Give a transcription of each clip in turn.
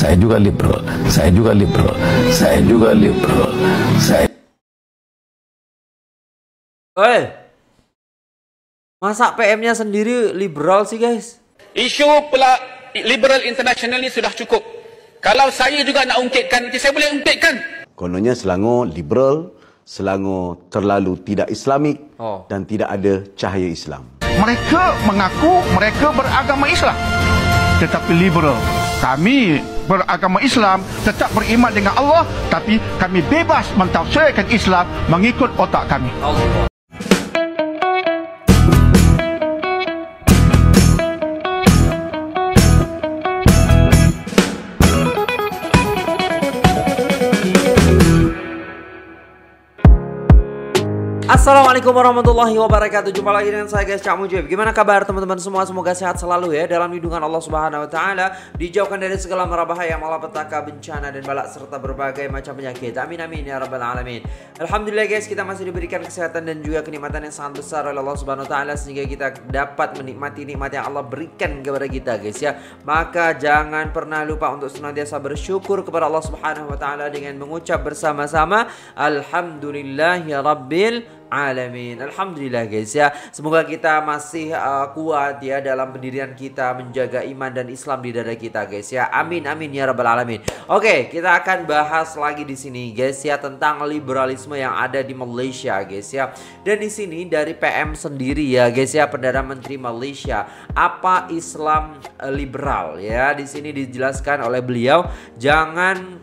Saya juga liberal. Saya juga liberal. Saya juga liberal. Saya. Masa PM-nya sendiri liberal sih guys? Isu liberal international ni sudah cukup. Kalau saya juga nak ungkitkan, nanti saya boleh ungkitkan. Kononnya Selangor liberal, Selangor terlalu tidak Islamik dan tidak ada cahaya Islam. Mereka mengaku mereka beragama Islam, tetapi liberal. Kami beragama Islam, tetap beriman dengan Allah, tapi kami bebas mentafsirkan Islam mengikut otak kami. Allah. Assalamualaikum warahmatullahi wabarakatuh. Jumpa lagi dengan saya guys, Cak Mujib. Gimana kabar teman-teman semua? Semoga sehat selalu ya, dalam lindungan Allah Subhanahu wa taala, dijauhkan dari segala mara bahaya, malapetaka, bencana dan balak serta berbagai macam penyakit. Amin amin ya rabbal alamin. Alhamdulillah guys, kita masih diberikan kesehatan dan juga kenikmatan yang sangat besar oleh Allah Subhanahu wa taala, sehingga kita dapat menikmati nikmat yang Allah berikan kepada kita guys ya. Maka jangan pernah lupa untuk senantiasa bersyukur kepada Allah Subhanahu wa taala dengan mengucap bersama-sama alhamdulillahi rabbil alamin. Alhamdulillah guys ya. Semoga kita masih kuat ya dalam pendirian kita, menjaga iman dan Islam di dada kita guys ya. Amin amin ya rabbal alamin. Oke, kita akan bahas lagi di sini guys ya tentang liberalisme yang ada di Malaysia guys ya. Dan di sini dari PM sendiri ya guys ya, Perdana Menteri Malaysia, apa Islam liberal ya. Di sini dijelaskan oleh beliau, jangan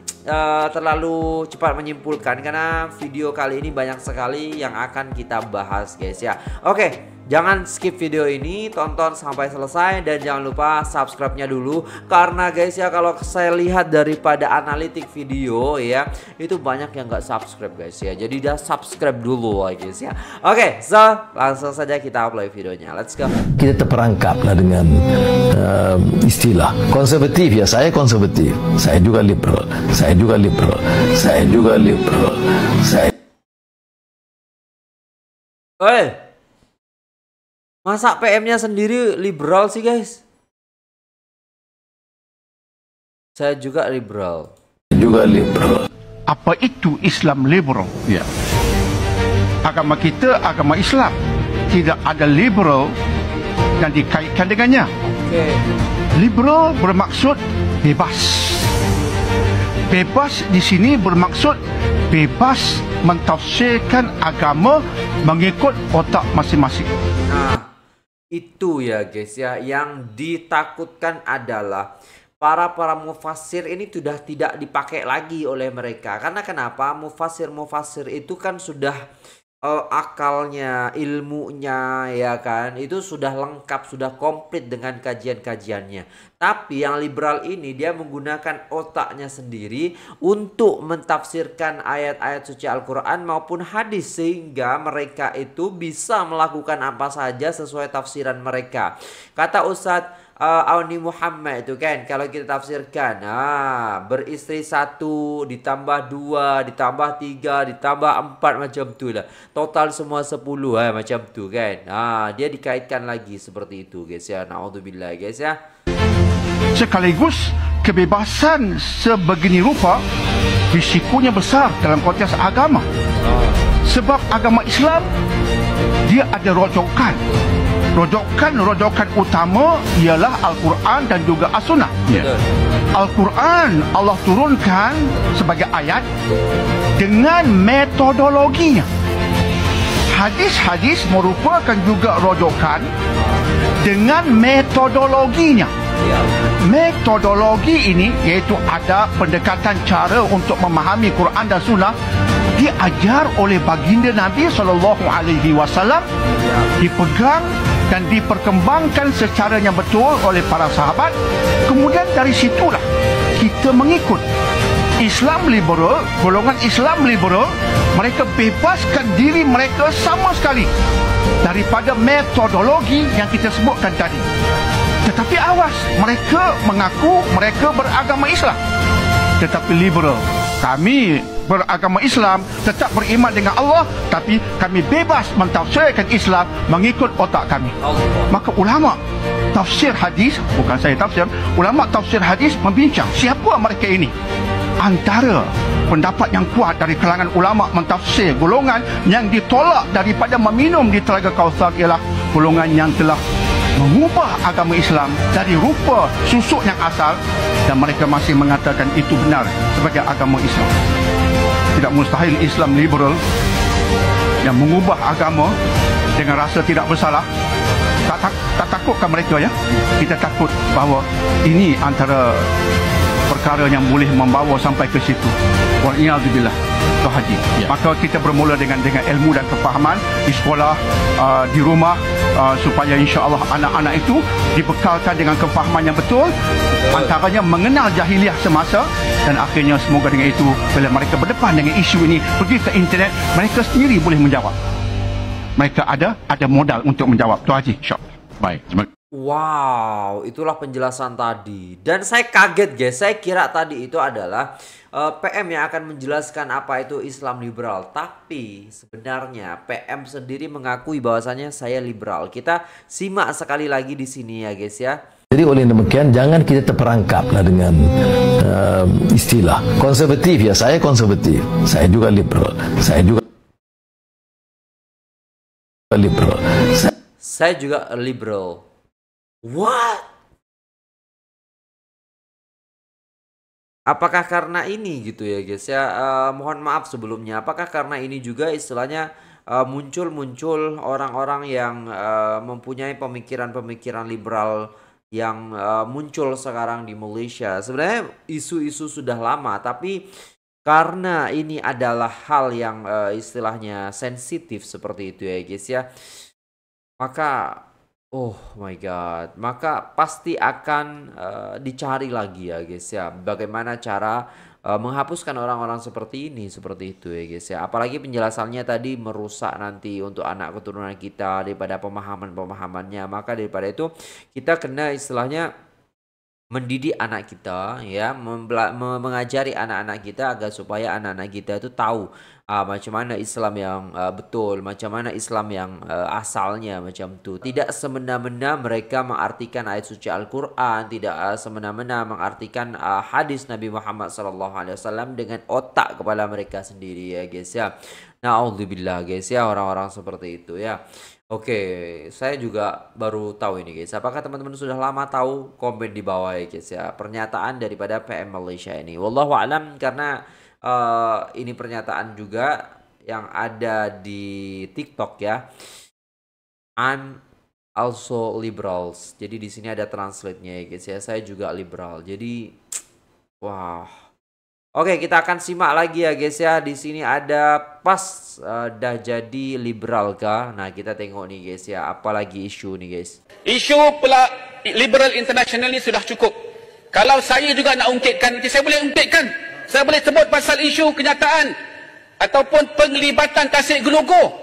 terlalu cepat menyimpulkan karena video kali ini banyak sekali yang akan kita bahas guys ya. Oke, jangan skip video ini, tonton sampai selesai dan jangan lupa subscribe-nya dulu, karena guys ya kalau saya lihat daripada analitik video ya, itu banyak yang nggak subscribe guys ya. Jadi udah subscribe dulu guys ya. Oke, so langsung saja kita upload videonya. Let's go. Kita terperangkaplah dengan istilah konservatif ya. Saya konservatif. Saya juga liberal. Saya juga liberal. Saya juga liberal. Saya. Masa PM-nya sendiri liberal sih guys? Saya juga liberal. Saya juga liberal. Apa itu Islam liberal? Ya. Agama kita agama Islam, tidak ada liberal yang dikaitkan dengannya. Liberal bermaksud bebas. Bebas di sini bermaksud bebas mentafsirkan agama mengikut otak masing-masing. Nah, itu ya guys ya, yang ditakutkan adalah para mufassir ini sudah tidak dipakai lagi oleh mereka. Karena kenapa? Mufassir itu kan sudah akalnya, ilmunya ya kan, itu sudah lengkap, sudah komplit dengan kajian-kajiannya. Tapi yang liberal ini dia menggunakan otaknya sendiri untuk mentafsirkan ayat-ayat suci Al-Quran maupun hadis, sehingga mereka itu bisa melakukan apa saja sesuai tafsiran mereka. Kata Ustadz Auni Muhammad itu kan, kalau kita tafsirkan beristri 1 ditambah 2 ditambah 3 ditambah 4 macam tu lah, total semua 10 macam tu kan. Dia dikaitkan lagi seperti itu guys ya. Naudzubillah guys ya. Sekaligus kebebasan sebegini rupa risikonya besar dalam konteks agama. Sebab agama Islam dia ada rojokan. Rojokan utama ialah Al-Quran dan juga As-Sunnah. Al-Quran Allah turunkan sebagai ayat dengan metodologinya. Hadis-hadis merupakan juga rojokan dengan metodologinya. Metodologi ini iaitu ada pendekatan cara untuk memahami Quran dan Sunnah diajar oleh baginda Nabi SAW, dipegang dan diperkembangkan secara yang betul oleh para sahabat. Kemudian dari situlah kita mengikut Islam liberal. Golongan Islam liberal, mereka bebaskan diri mereka sama sekali daripada metodologi yang kita sebutkan tadi. Tetapi awas, mereka mengaku mereka beragama Islam, tetapi liberal. Kami beragama Islam, tetap beriman dengan Allah, tapi kami bebas mentafsirkan Islam mengikut otak kami. Maka ulama tafsir hadis, bukan saya tafsir, ulama tafsir hadis membincang siapa mereka ini. Antara pendapat yang kuat dari kalangan ulama mentafsir golongan yang ditolak daripada meminum di Telaga Kautsar ialah golongan yang telah mengubah agama Islam dari rupa susuk yang asal, dan mereka masih mengatakan itu benar sebagai agama Islam. Tidak mustahil Islam liberal yang mengubah agama dengan rasa tidak bersalah. Tak takutkan mereka, ya? Kita takut bahawa ini antara perkara yang boleh membawa sampai ke situ. Wa'iyadzubillah, Tuan Haji. Ya. Maka kita bermula dengan ilmu dan kefahaman di sekolah, di rumah, supaya insya-Allah anak-anak itu dibekalkan dengan kefahaman yang betul, antaranya mengenal jahiliah semasa, dan akhirnya semoga dengan itu bila mereka berdepan dengan isu ini, pergi ke internet, mereka sendiri boleh menjawab. Mereka ada modal untuk menjawab. Tuan Haji, insya-Allah. Baik. Wow, itulah penjelasan tadi. Dan saya kaget guys, saya kira tadi itu adalah PM yang akan menjelaskan apa itu Islam liberal. Tapi sebenarnya PM sendiri mengakui bahwasannya saya liberal. Kita simak sekali lagi di sini ya guys ya. Jadi oleh demikian jangan kita terperangkaplah dengan istilah konservatif. Ya, saya konservatif, saya juga liberal, saya juga liberal. Saya juga liberal. What? Apakah karena ini gitu ya guys ya? Mohon maaf sebelumnya. Apakah karena ini juga istilahnya muncul orang-orang yang mempunyai pemikiran-pemikiran liberal yang muncul sekarang di Malaysia? Sebenarnya isu-isu sudah lama, tapi karena ini adalah hal yang istilahnya sensitif seperti itu ya guys ya, maka oh my god, maka pasti akan dicari lagi ya guys ya, bagaimana cara menghapuskan orang-orang seperti ini, seperti itu ya guys ya. Apalagi penjelasannya tadi merusak nanti untuk anak keturunan kita daripada pemahaman-pemahamannya. Maka daripada itu kita kena istilahnya mendidik anak kita ya, mengajari anak-anak kita agar supaya anak-anak kita itu tahu macam mana Islam yang betul, macam mana Islam yang asalnya, macam tu. Tidak semena-mena mereka mengartikan ayat suci Al-Quran, tidak semena-mena mengartikan hadis Nabi Muhammad SAW dengan otak kepala mereka sendiri ya guys ya. Na'udzubillah guys ya, orang-orang seperti itu ya. Oke, saya juga baru tahu ini guys. Apakah teman-teman sudah lama tahu? Komen di bawah ya guys ya. Pernyataan daripada PM Malaysia ini. Wallahu a'lam, karena ini pernyataan juga yang ada di TikTok ya. I'm also liberals. Jadi di sini ada translate-nya ya guys ya. Saya juga liberal. Jadi wah. Oke, kita akan simak lagi ya guys ya. Di sini ada PAS dah jadi liberal kah? Nah, kita tengok nih guys ya. Apalagi isu nih guys. Isu pula liberal international ni sudah cukup. Kalau saya juga nak ungkitkan, nanti saya boleh ungkitkan. Saya boleh sebut pasal isu kenyataan ataupun penglibatan tasik gelogo.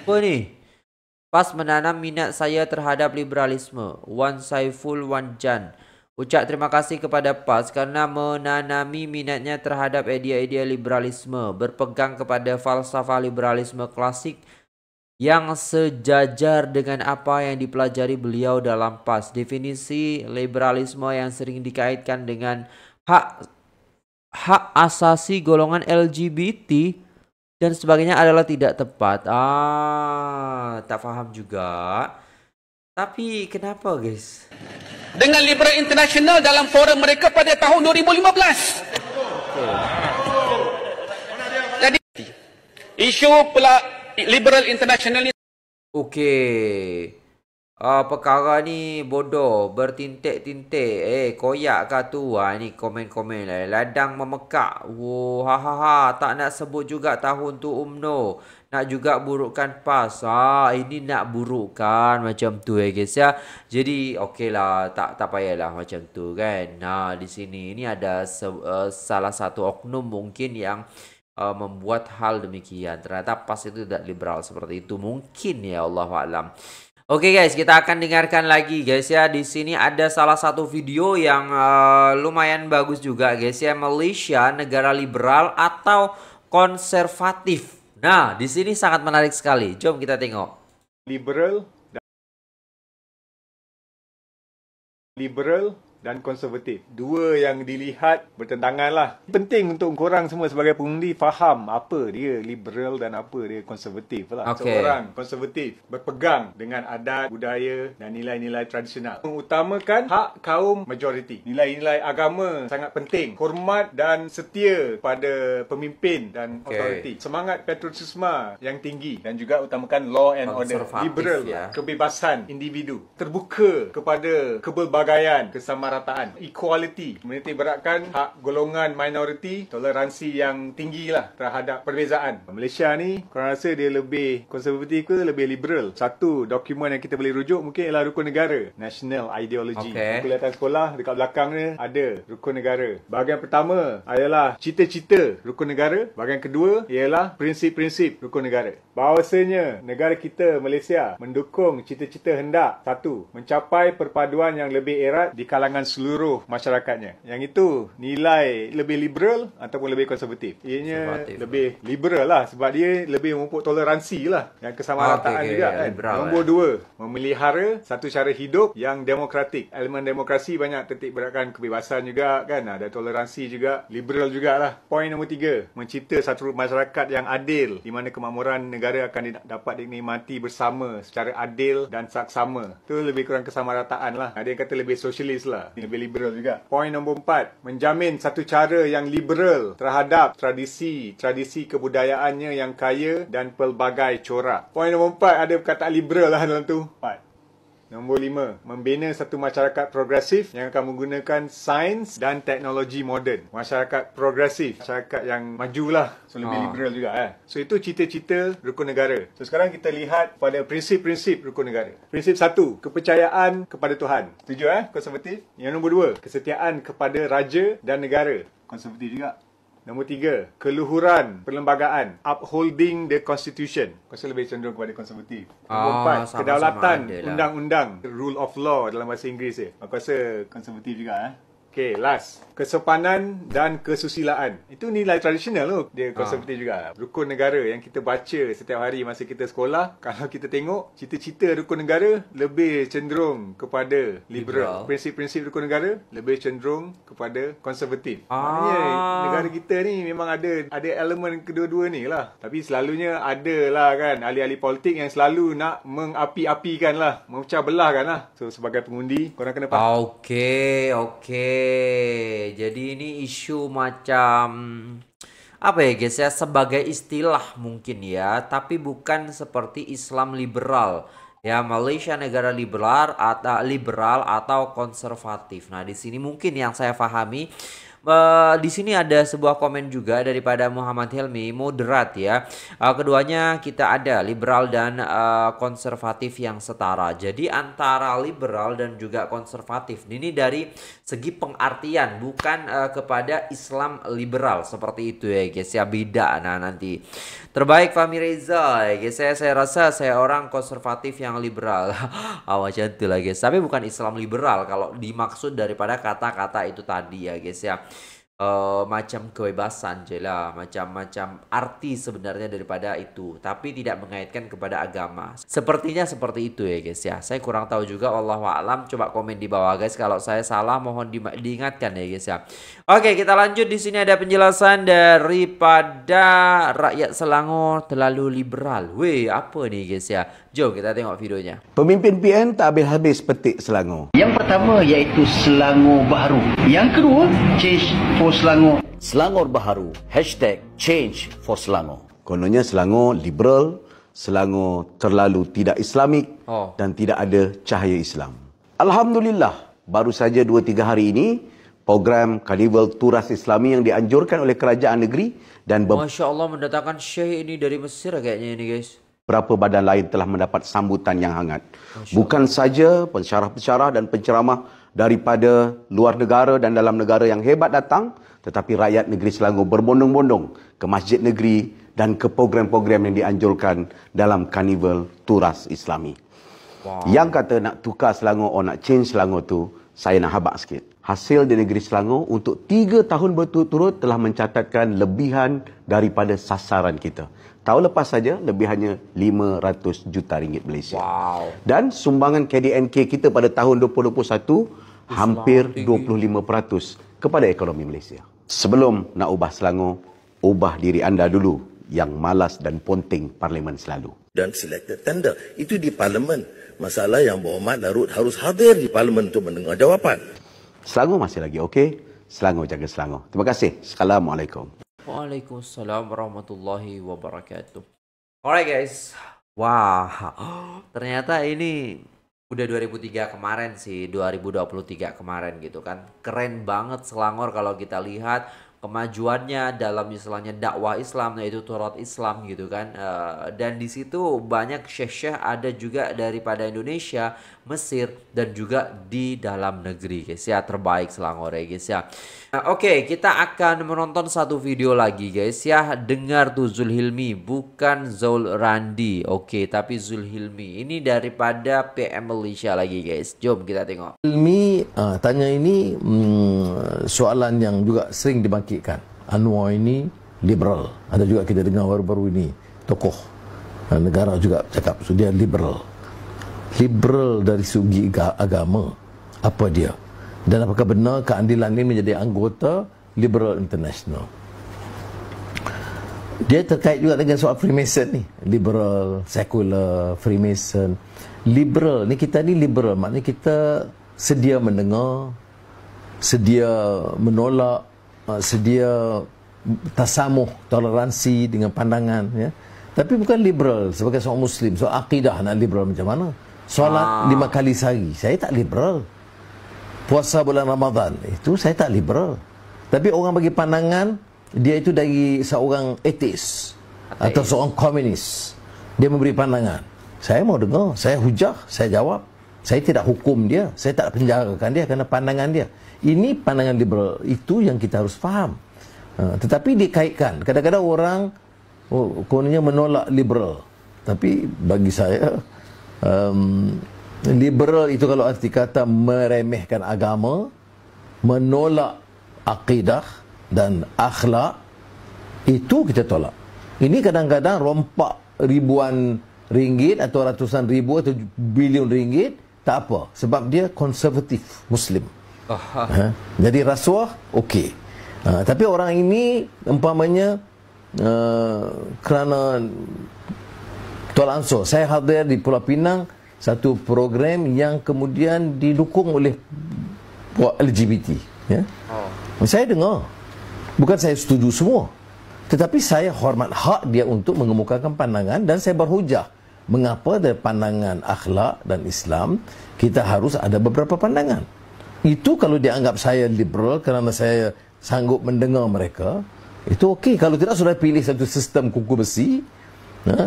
Apa ni? PAS menanam minat saya terhadap liberalisme. One Saiful One Jan. Ucap terima kasih kepada PAS kerana menanami minatnya terhadap idea-idea liberalisme, berpegang kepada falsafah liberalisme klasik yang sejajar dengan apa yang dipelajari beliau dalam PAS. Definisi liberalisme yang sering dikaitkan dengan hak asasi golongan LGBT dan sebagainya adalah tidak tepat. Tak faham juga. Tapi kenapa guys? Dengan Liberal International dalam forum mereka pada tahun 2015. Jadi isu pula Liberal International ni perkara ni bodoh, bertintik-tintik. Koyak kah tu? Ni komen-komen lah. Ladang memekak. Tak nak sebut juga tahun tu UMNO. Nak juga burukkan PAS. Ini nak burukkan macam tu ya guys ya. Jadi okeylah, tak payahlah macam tu kan. Nah, di sini ini ada salah satu oknum mungkin yang membuat hal demikian. Ternyata PAS itu tidak liberal seperti itu. Mungkin ya, Allahu'alam. Oke guys, kita akan dengarkan lagi guys ya. Di sini ada salah satu video yang lumayan bagus juga guys ya. Malaysia negara liberal atau konservatif. Nah, di sini sangat menarik sekali. Jom kita tengok. Liberal liberal dan konservatif. Dua yang dilihat bertentangan lah. Penting untuk korang semua sebagai pengundi faham apa dia liberal dan apa dia konservatif lah. Seorang konservatif berpegang dengan adat, budaya dan nilai-nilai tradisional. Mengutamakan hak kaum majoriti. Nilai-nilai agama sangat penting. Hormat dan setia pada pemimpin dan autoriti. Semangat patriotisme yang tinggi dan juga utamakan law and order. Liberal, kebebasan individu. Terbuka kepada kepelbagaian, kesamarataan, equality, menitik beratkan hak golongan minoriti, toleransi yang tinggi lah terhadap perbezaan. Malaysia ni, korang rasa dia lebih konservatif ke lebih liberal? Satu dokumen yang kita boleh rujuk mungkin ialah rukun negara, national ideology. Buku latihan sekolah dekat belakang ni ada rukun negara. Bahagian pertama adalah cita-cita rukun negara. Bahagian kedua ialah prinsip-prinsip rukun negara. Bahawasanya negara kita Malaysia mendukung cita-cita hendak satu, mencapai perpaduan yang lebih erat di kalangan seluruh masyarakatnya. Yang itu nilai lebih liberal ataupun lebih konservatif. Ianya lebih liberal lah sebab dia lebih memupuk toleransi lah yang kesamarataan juga kan. Nombor dua, memelihara satu cara hidup yang demokratik. Elemen demokrasi banyak titik beratkan kebebasan juga kan. Ada toleransi juga, liberal jugalah. Poin nombor tiga, mencipta satu masyarakat yang adil di mana kemakmuran negara akan dapat dinikmati bersama secara adil dan saksama. Itu lebih kurang kesamarataan lah. Ada yang kata lebih sosialis lah. Lebih liberal juga. Poin nombor 4, menjamin satu cara yang liberal terhadap tradisi kebudayaannya yang kaya dan pelbagai corak. Poin nombor 4 ada perkataan liberal lah dalam tu. 4. Nombor 5, membina satu masyarakat progresif yang akan menggunakan sains dan teknologi moden. Masyarakat progresif, masyarakat yang majulah. So lebih liberal juga So itu cita-cita rukun negara. So sekarang kita lihat pada prinsip-prinsip rukun negara. Prinsip 1, kepercayaan kepada Tuhan. Setuju konservatif? Yang nombor 2, kesetiaan kepada raja dan negara. Konservatif juga. Nombor 3, keluhuran perlembagaan, upholding the constitution. Kau rasa lebih cenderung kepada konservatif. Nombor 4, kedaulatan undang-undang, rule of law dalam bahasa Inggeris dia. Aku rasa konservatif juga Okay, last. Kesopanan dan kesusilaan. Itu nilai tradisional tu. Dia konservatif juga. Rukun negara yang kita baca setiap hari masa kita sekolah. Kalau kita tengok, cita-cita rukun negara lebih cenderung kepada liberal. Prinsip-prinsip rukun negara lebih cenderung kepada konservatif. Maknanya negara kita ni memang ada elemen kedua-dua ni lah. Tapi selalunya ada lah kan ahli-ahli politik yang selalu nak mengapi-apikan lah. Memecah belah kan lah. So sebagai pengundi, korang kena faham. Okey. Jadi ini isu macam apa ya guys ya, sebagai istilah mungkin ya, tapi bukan seperti Islam liberal. Ya, Malaysia negara liberal atau konservatif. Nah, di sini mungkin yang saya pahami di sini ada sebuah komen juga daripada Muhammad Helmi, moderat ya. Keduanya kita ada liberal dan konservatif yang setara. Jadi antara liberal dan juga konservatif ini dari segi pengertian, bukan kepada Islam liberal seperti itu ya guys ya, beda. Nah nanti terbaik Fahmi Reza ya guys, saya rasa saya orang konservatif yang liberal. Macam itu lah guys, tapi bukan Islam liberal kalau dimaksud daripada kata-kata itu tadi ya guys ya. Macam kebebasan je lah, macam-macam arti sebenarnya daripada itu, tapi tidak mengaitkan kepada agama. Sepertinya seperti itu ya guys ya. Saya kurang tahu juga, wallahualam. Coba komen di bawah guys, kalau saya salah mohon diingatkan ya guys ya. Oke, kita lanjut. Di sini ada penjelasan daripada rakyat Selangor terlalu liberal. Weh, apa nih guys ya? Jom kita tengok videonya. Pemimpin PN tak habis-habis petik Selangor. Yang pertama iaitu Selangor Baharu. Yang kedua, Change for Selangor. Selangor Baharu, #Change for Selangor. Kononnya Selangor liberal, Selangor terlalu tidak Islamik dan tidak ada cahaya Islam. Alhamdulillah, baru saja 2-3 hari ini program Karnival Turas Islami yang dianjurkan oleh kerajaan negeri dan Masya Allah mendatangkan Syekh ini dari Mesir kayaknya ini guys. Beberapa badan lain telah mendapat sambutan yang hangat. Bukan saja pensyarah-pensyarah dan penceramah daripada luar negara dan dalam negara yang hebat datang, tetapi rakyat negeri Selangor berbondong-bondong ke masjid negeri dan ke program-program yang dianjurkan dalam Karnival Turas Islami. Yang kata nak tukar Selangor atau nak change Selangor tu, saya nak habaq sikit. Hasil di negeri Selangor untuk 3 tahun berturut-turut telah mencatatkan lebihan daripada sasaran kita. Tahun lepas saja lebihannya 500 juta ringgit Malaysia. Dan sumbangan KDNK kita pada tahun 2021 hampir 25% kepada ekonomi Malaysia. Sebelum nak ubah Selangor, ubah diri anda dulu yang malas dan ponting parlimen selalu. Dan selected tender. Itu di parlimen. Masalah yang berhormat Larut harus hadir di parlimen untuk mendengar jawapan. Selangor masih lagi okey. Selangor jaga Selangor. Terima kasih. Assalamualaikum. Waalaikumsalam warahmatullahi wabarakatuh. Alright guys. Wah, ternyata ini udah 2003 kemarin sih, 2023 kemarin gitu kan. Keren banget Selangor kalau kita lihat kemajuannya dalam istilahnya dakwah Islam, yaitu Turut Islam gitu kan. Dan di situ banyak syekh-syekh ada juga daripada Indonesia, Mesir, dan juga di dalam negeri guys ya. Terbaik Selangor ya guys ya. Oke, kita akan menonton satu video lagi guys ya. Dengar tuh Zulhilmi, bukan Zul Randi. Oke, tapi Zulhilmi. Ini daripada PM Malaysia lagi guys. Jom kita tengok. Zulhilmi tanya ini soalan yang juga sering dibangkitkan. Anwar ini liberal. Ada juga kita dengar baru-baru ini tokoh negara juga cakap so dia liberal. Liberal dari segi agama, apa dia? Dan apakah benar keadilan ini menjadi anggota Liberal International? Dia terkait juga dengan soal Freemason ni. Liberal, sekular, Freemason. Liberal ni, kita ni liberal, maknanya kita sedia mendengar, sedia menolak, sedia tasamuh, toleransi dengan pandangan ya. Tapi bukan liberal sebagai seorang Muslim. Soal akidah nak liberal macam mana? Solat 5 kali sehari, saya tak liberal. Puasa bulan Ramadan, itu saya tak liberal. Tapi orang bagi pandangan dia itu dari seorang ateis atau seorang komunis. Dia memberi pandangan. Saya mau dengar, saya hujah, saya jawab. Saya tidak hukum dia, saya tak penjarakan dia kerana pandangan dia. Ini pandangan liberal, itu yang kita harus faham. Tetapi dikaitkan, kadang-kadang orang kononnya menolak liberal. Tapi bagi saya liberal itu kalau arti kata meremehkan agama, menolak akidah dan akhlak, itu kita tolak. Ini kadang-kadang rompak ribuan ringgit atau ratusan ribu atau bilion ringgit, tak apa. Sebab dia konservatif Muslim. Jadi rasuah, okey. Tapi orang ini umpamanya kerana tolak ansur. Saya hadir di Pulau Pinang, satu program yang kemudian didukung oleh LGBT. Ya? Saya dengar. Bukan saya setuju semua. Tetapi saya hormat hak dia untuk mengemukakan pandangan dan saya berhujah. Mengapa dari pandangan akhlak dan Islam, kita harus ada beberapa pandangan. Itu kalau dianggap saya liberal kerana saya sanggup mendengar mereka, itu okey. Kalau tidak, sudah pilih satu sistem kuku besi,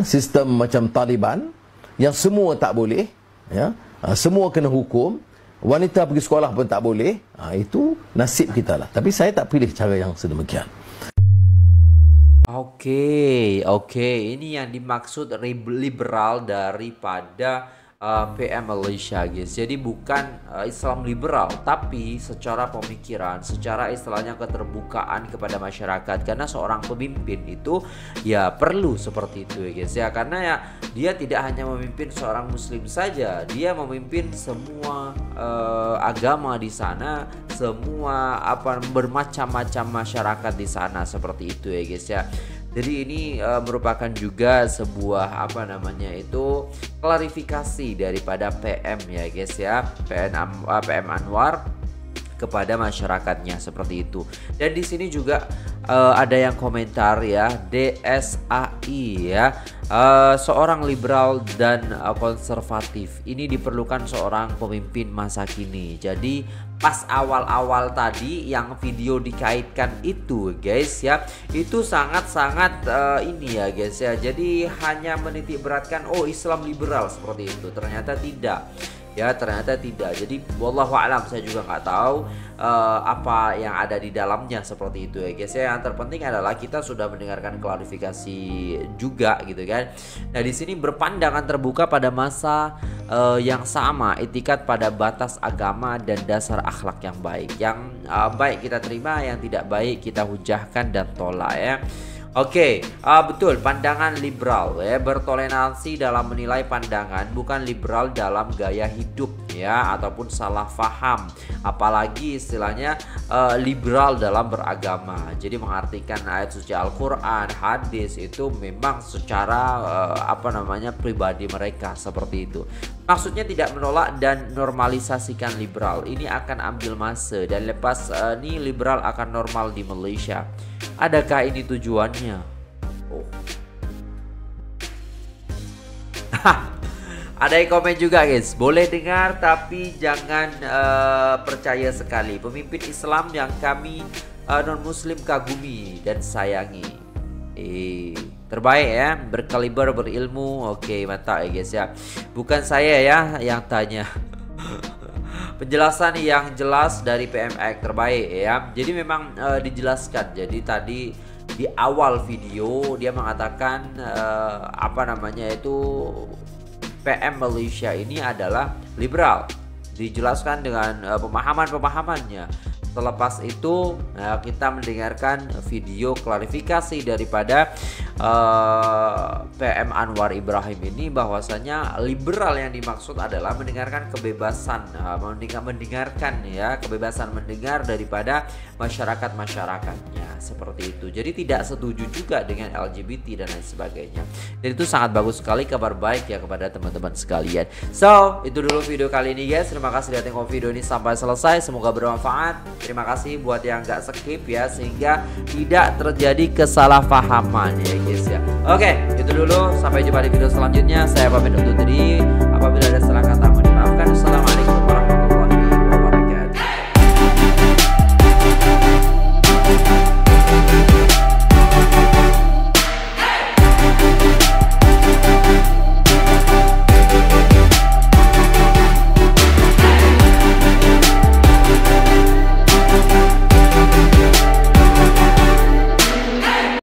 sistem macam Taliban yang semua tak boleh, ya, semua kena hukum, wanita pergi sekolah pun tak boleh. Itu nasib kita lah. Tapi saya tak pilih cara yang sedemikian. Oke, ini yang dimaksud liberal daripada PM Malaysia guys. Jadi bukan Islam liberal, tapi secara pemikiran, secara istilahnya keterbukaan kepada masyarakat. Karena seorang pemimpin itu ya perlu seperti itu ya guys ya. Karena ya dia tidak hanya memimpin seorang Muslim saja, dia memimpin semua agama di sana, semua bermacam-macam masyarakat di sana, seperti itu ya guys ya. Jadi ini merupakan juga sebuah klarifikasi daripada PM ya guys ya, PM Anwar kepada masyarakatnya, seperti itu. Dan di sini juga ada yang komentar ya, DSAI ya, seorang liberal dan konservatif. Ini diperlukan seorang pemimpin masa kini. Jadi pas awal-awal tadi yang video dikaitkan itu guys ya, itu sangat-sangat ini ya guys ya. Jadi hanya menitik beratkan Islam liberal seperti itu. Ternyata tidak. Ya, ternyata tidak. Jadi wallahu a'lam, saya juga nggak tahu apa yang ada di dalamnya, seperti itu ya guys ya. Yang terpenting adalah kita sudah mendengarkan klarifikasi juga gitu kan. Nah, di sini berpandangan terbuka pada masa yang sama, etikat pada batas agama dan dasar akhlak yang baik. Yang baik kita terima, yang tidak baik kita hujahkan dan tolak ya. Oke, betul, pandangan liberal ya, bertoleransi dalam menilai pandangan, bukan liberal dalam gaya hidup ya, ataupun salah faham, apalagi istilahnya liberal dalam beragama. Jadi mengartikan ayat suci Al-Quran, hadis itu memang secara pribadi mereka seperti itu. Maksudnya tidak menolak dan normalisasikan liberal. Ini akan ambil masa, dan lepas ini liberal akan normal di Malaysia. Adakah ini tujuannya? Ada yang komen juga guys, boleh dengar tapi jangan percaya sekali. Pemimpin Islam yang kami non muslim kagumi dan sayangi. Terbaik ya, berkaliber, berilmu. Oke, mantap ya guys ya. Bukan saya ya yang tanya. Penjelasan yang jelas dari PMX terbaik ya. Jadi memang dijelaskan. Jadi tadi di awal video dia mengatakan PM Malaysia ini adalah liberal. Dijelaskan dengan pemahaman-pemahamannya. Selepas itu kita mendengarkan video klarifikasi daripada PM Anwar Ibrahim ini, bahwasanya liberal yang dimaksud adalah mendengarkan kebebasan, mendengarkan ya, kebebasan mendengar daripada masyarakatnya seperti itu. Jadi tidak setuju juga dengan LGBT dan lain sebagainya. Dan itu sangat bagus sekali, kabar baik ya kepada teman-teman sekalian. So itu dulu video kali ini guys. Terima kasih sudah tengok video ini sampai selesai. Semoga bermanfaat. Terima kasih buat yang gak skip ya, sehingga tidak terjadi kesalahpahaman ya guys ya. Oke, itu dulu. Sampai jumpa di video selanjutnya. Saya pamit undur diri. Apabila ada salah kata mohon dimaafkan. Assalamualaikum.